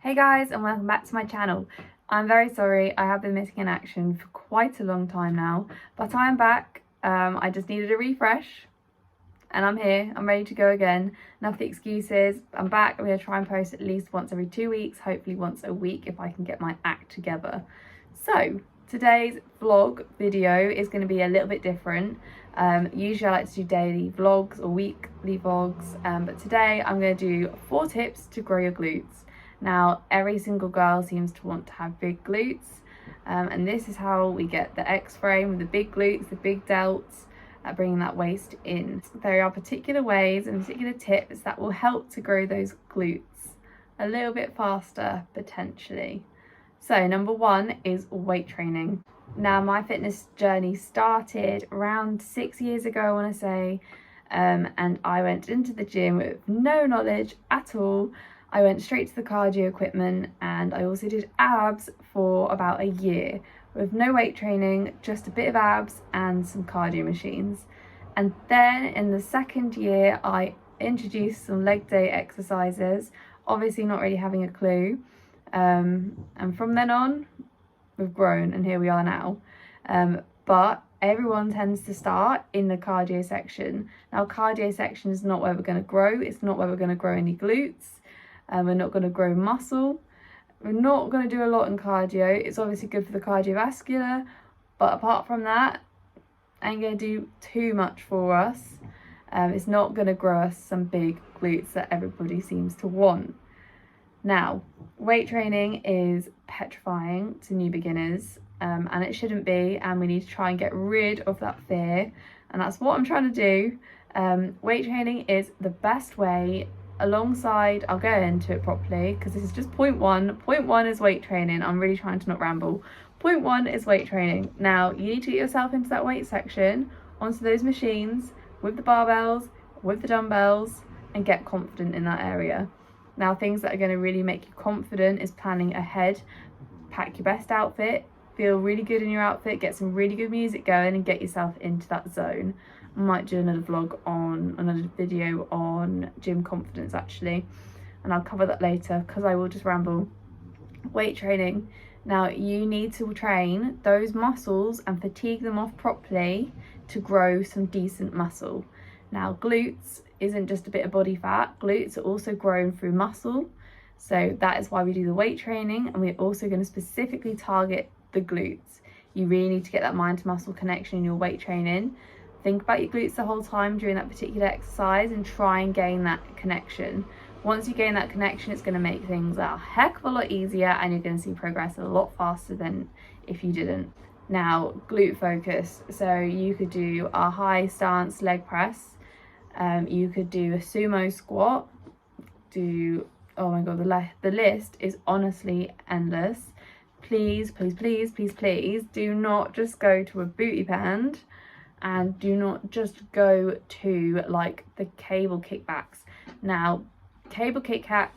Hey guys, and welcome back to my channel. I'm very sorry, I have been missing in action for quite a long time now, but I'm back. I just needed a refresh and I'm here. I'm ready to go again. Enough the excuses. I'm back. I'm going to try and post at least once every 2 weeks, hopefully once a week if I can get my act together. So today's vlog video is going to be a little bit different. Usually I like to do daily vlogs or weekly vlogs, but today I'm going to do 4 tips to grow your glutes. Now, every single girl seems to want to have big glutes, and this is how we get the X-frame with the big glutes, the big delts, bringing that waist in. There are particular ways and particular tips that will help to grow those glutes a little bit faster, potentially. So, number 1 is weight training. Now, my fitness journey started around 6 years ago, I want to say, and I went into the gym with no knowledge at all. I went straight to the cardio equipment, and I also did abs for about a year with no weight training, just a bit of abs and some cardio machines. And then in the second year, I introduced some leg day exercises, obviously not really having a clue. And from then on, we've grown and here we are now. But everyone tends to start in the cardio section. Now, cardio section is not where we're going to grow. It's not where we're going to grow any glutes. We're not going to grow muscle. We're not going to do a lot in cardio. It's obviously good for the cardiovascular, but apart from that, ain't going to do too much for us. It's not going to grow us some big glutes that everybody seems to want. Now, weight training is petrifying to new beginners, and it shouldn't be, and we need to try and get rid of that fear, and that's what I'm trying to do. Weight training is the best way. Alongside, I'll go into it properly because this is just point one. Point one is weight training. I'm really trying to not ramble. Point 1 is weight training. Now, you need to get yourself into that weight section, onto those machines, with the barbells, with the dumbbells, and get confident in that area. Now, things that are going to really make you confident is planning ahead. Pack your best outfit, feel really good in your outfit, get some really good music going, and get yourself into that zone. I might do another video on gym confidence actually, and I'll cover that later because I will just ramble. Weight training. Now, you need to train those muscles and fatigue them off properly to grow some decent muscle. Now, glutes isn't just a bit of body fat. Glutes are also grown through muscle. So that is why we do the weight training, and we're also going to specifically target the glutes. You really need to get that mind to muscle connection in your weight training. Think about your glutes the whole time during that particular exercise and try and gain that connection. Once you gain that connection, it's going to make things a heck of a lot easier, and you're going to see progress a lot faster than if you didn't. Now, glute focus. So you could do a high stance leg press. You could do a sumo squat. Oh my god, the list is honestly endless. Please, please, please, please, please do not just go to a booty band. And do not just go to like the cable kickbacks. Now, cable kickbacks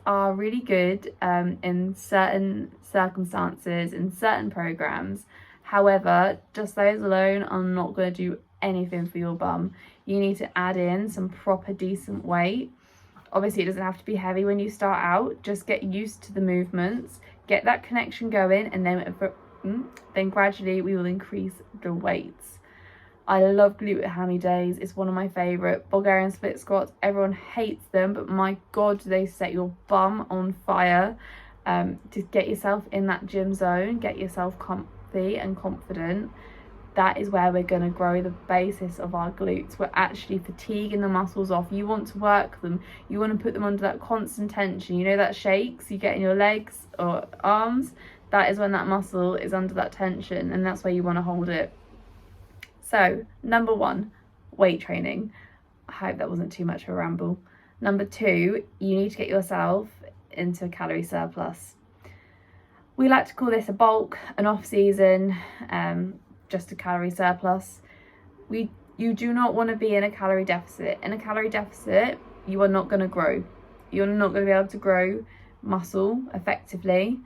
are really good in certain circumstances, in certain programs. However, just those alone are not going to do anything for your bum. You need to add in some proper decent weight. Obviously, it doesn't have to be heavy when you start out. Just get used to the movements. Get that connection going, and then gradually we will increase the weights. I love glute hammy days. It's one of my favourite. Bulgarian split squats, everyone hates them, but my god, do they set your bum on fire. To get yourself in that gym zone, get yourself comfy and confident. That is where we're going to grow the basis of our glutes. We're actually fatiguing the muscles off. You want to work them. You want to put them under that constant tension. You know that shakes you get in your legs or arms? That is when that muscle is under that tension, and that's where you want to hold it. So, number 1, weight training. I hope that wasn't too much of a ramble. Number 2, you need to get yourself into a calorie surplus. We like to call this a bulk, an off-season, just a calorie surplus. You do not want to be in a calorie deficit. In a calorie deficit, you are not going to grow. You're not going to be able to grow muscle effectively.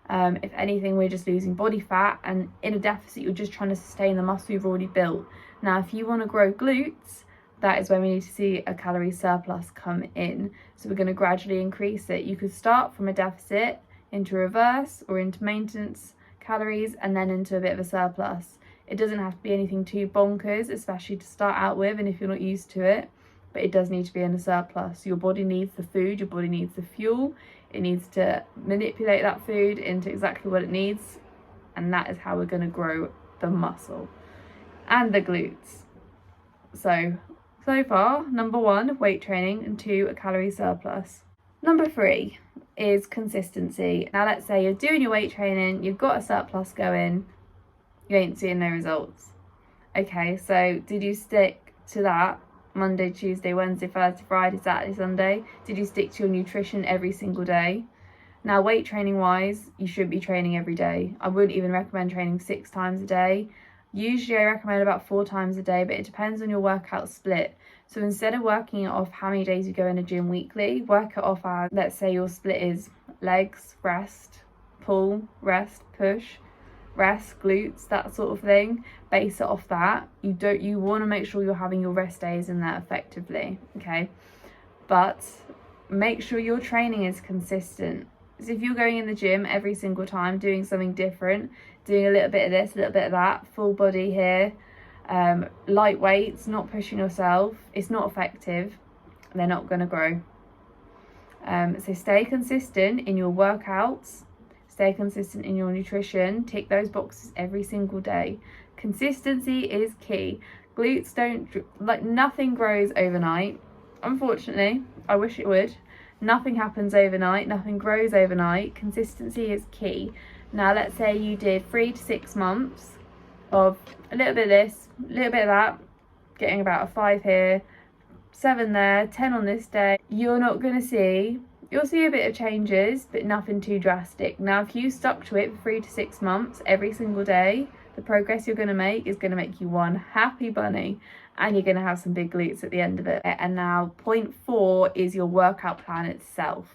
If anything, we're just losing body fat, and in a deficit, you're just trying to sustain the muscle you've already built. Now, if you want to grow glutes, that is when we need to see a calorie surplus come in. So we're going to gradually increase it. You could start from a deficit into reverse or into maintenance calories and then into a bit of a surplus. It doesn't have to be anything too bonkers, especially to start out with, and if you're not used to it, but it does need to be in a surplus. Your body needs the food, your body needs the fuel, it needs to manipulate that food into exactly what it needs, and that is how we're going to grow the muscle and the glutes. So far, number 1, weight training, and 2, a calorie surplus. Number 3 is consistency. Now let's say you're doing your weight training, you've got a surplus going, you ain't seeing no results. Okay, so did you stick to that Monday, Tuesday, Wednesday, Thursday, Friday, Saturday, Sunday? Did you stick to your nutrition every single day? Now weight training wise, you should be training every day. I wouldn't even recommend training 6 times a day. Usually I recommend about 4 times a day, but it depends on your workout split. So instead of working it off how many days you go in a gym weekly, work it off as, let's say your split is legs, rest, pull, rest, push, rest, glutes, that sort of thing. Base it off that. You want to make sure you're having your rest days in there effectively, okay? But make sure your training is consistent. So if you're going in the gym every single time, doing something different, doing a little bit of this, a little bit of that, full body here, light weights, not pushing yourself, it's not effective. They're not going to grow. So stay consistent in your workouts, stay consistent in your nutrition, tick those boxes every single day. Consistency is key. Glutes nothing grows overnight. Unfortunately, I wish it would. Nothing happens overnight, nothing grows overnight. Consistency is key. Now let's say you did 3 to 6 months of a little bit of this, a little bit of that, getting about a 5 here, 7 there, 10 on this day. You'll see a bit of changes, but nothing too drastic. Now if you stuck to it for 3 to 6 months every single day, the progress you're going to make is going to make you one happy bunny, and you're going to have some big glutes at the end of it. And now point 4 is your workout plan itself.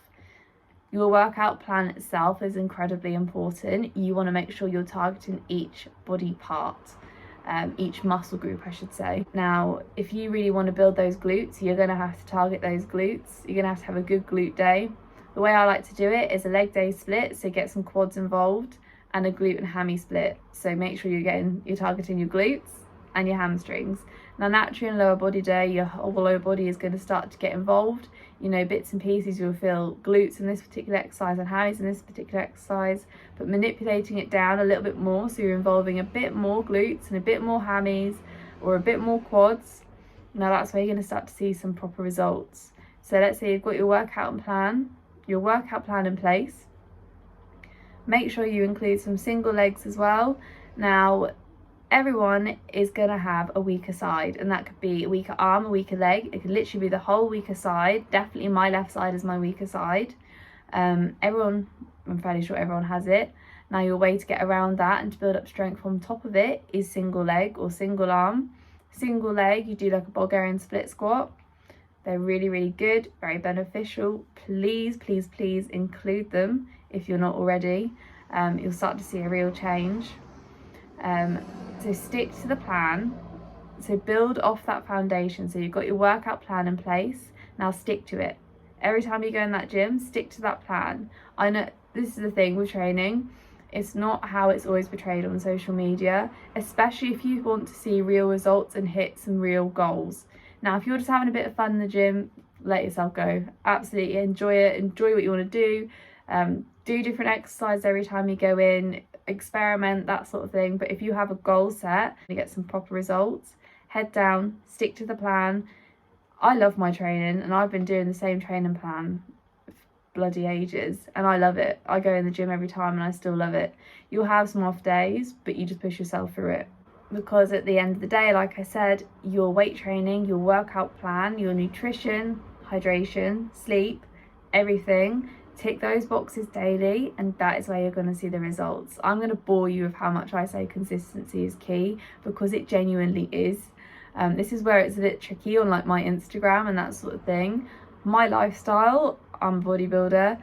Your workout plan itself is incredibly important. You want to make sure you're targeting each body part, each muscle group I should say. Now if you really want to build those glutes, you're going to have to target those glutes. You're going to have a good glute day. The way I like to do it is a leg day split, so get some quads involved, and a glute and hammy split. So make sure you're targeting your glutes and your hamstrings. Now naturally in lower body day, your whole lower body is going to start to get involved. You know, bits and pieces, you'll feel glutes in this particular exercise and hammies in this particular exercise, but manipulating it down a little bit more, so you're involving a bit more glutes and a bit more hammies or a bit more quads. Now that's where you're going to start to see some proper results. So let's say you've got your workout plan in place. Make sure you include some single legs as well. Now everyone is going to have a weaker side, and that could be a weaker arm, a weaker leg. It could literally be the whole weaker side. Definitely my left side is my weaker side. I'm fairly sure everyone has it. Now your way to get around that and to build up strength on top of it is single leg or single arm. Single leg, you do like a Bulgarian split squat. They're really, really good, very beneficial. Please, please, please include them if you're not already. You'll start to see a real change. So stick to the plan. So build off that foundation. So you've got your workout plan in place. Now stick to it. Every time you go in that gym, stick to that plan. I know this is the thing with training. It's not how it's always portrayed on social media, especially if you want to see real results and hit some real goals. Now, if you're just having a bit of fun in the gym, let yourself go. Absolutely enjoy it. Enjoy what you want to do. Do different exercises every time you go in. Experiment, that sort of thing. But if you have a goal set to get some proper results, head down, stick to the plan. I love my training, and I've been doing the same training plan for bloody ages, and I love it. I go in the gym every time and I still love it. You'll have some off days, but you just push yourself through it, because at the end of the day, like I said, your weight training, your workout plan, your nutrition, hydration, sleep, everything, tick those boxes daily, and that is where you're going to see the results. I'm going to bore you with how much I say consistency is key, because it genuinely is. This is where it's a bit tricky on like my Instagram and that sort of thing. My lifestyle, I'm a bodybuilder,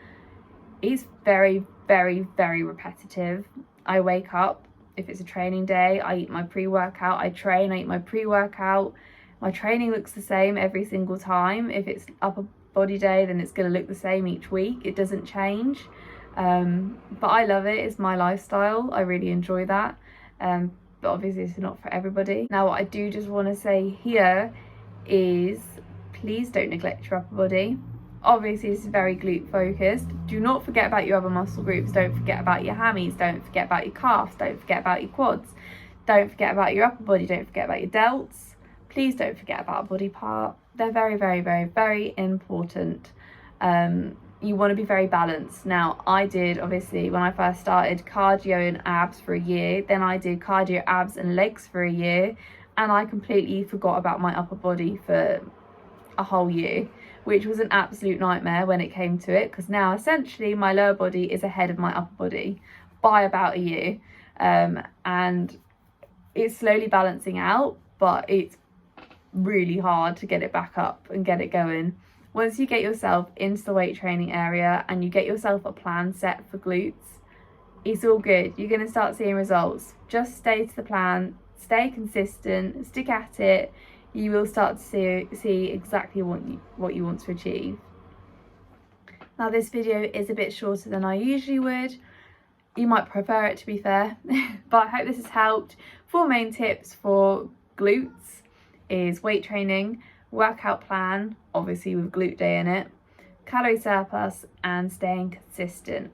is very, very, very repetitive. I wake up, if it's a training day, I eat my pre-workout, I train, I eat my pre-workout, My training looks the same every single time. If it's upper body day, then it's going to look the same each week. It doesn't change. But I love it. It's my lifestyle. I really enjoy that. But obviously it's not for everybody. Now, what I do just want to say here is please don't neglect your upper body. Obviously this is very glute focused. Do not forget about your other muscle groups. Don't forget about your hammies. Don't forget about your calves. Don't forget about your quads. Don't forget about your upper body. Don't forget about your delts. Please don't forget about a body part. They're very, very, very, very important. You want to be very balanced. Now, I did, obviously, when I first started, cardio and abs for a year. Then I did cardio, abs and legs for a year. And I completely forgot about my upper body for a whole year, which was an absolute nightmare when it came to it, because now essentially my lower body is ahead of my upper body by about a year. And it's slowly balancing out, but it's really hard to get it back up and get it going. Once you get yourself into the weight training area and you get yourself a plan set for glutes, it's all good. You're going to start seeing results. Just stay to the plan, stay consistent, stick at it. You will start to see exactly what you want to achieve. Now, this video is a bit shorter than I usually would. You might prefer it, to be fair, but I hope this has helped. 4 main tips for glutes is weight training, workout plan, obviously with glute day in it, calorie surplus, and staying consistent.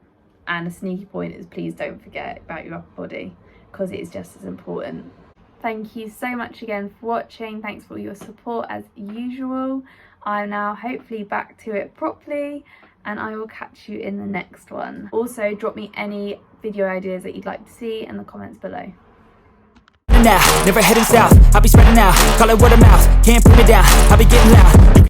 And a sneaky point is please don't forget about your upper body, because it is just as important. Thank you so much again for watching. Thanks for your support as usual. I'm now hopefully back to it properly, and I will catch you in the next one. Also, drop me any video ideas that you'd like to see in the comments below. Now, never heading south, I'll be spreading out, call it word of mouth, can't put me down, I'll be getting loud.